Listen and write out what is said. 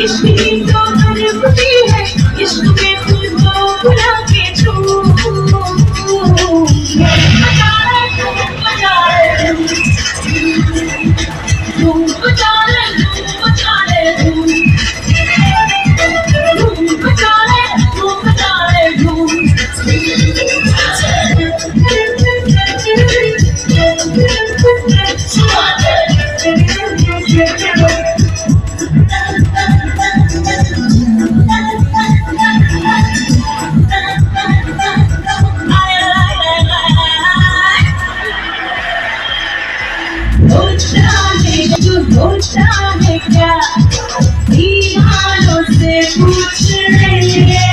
इश्क की तो तड़पती है, इश्क में तुझको बुला के छू। बजा रे धूम बजा रे धूम बजा रे धूम बजा रे धूम बजा रे धूम बजा रे धूम। सोचता है क्या दीवानों से पूछ ले।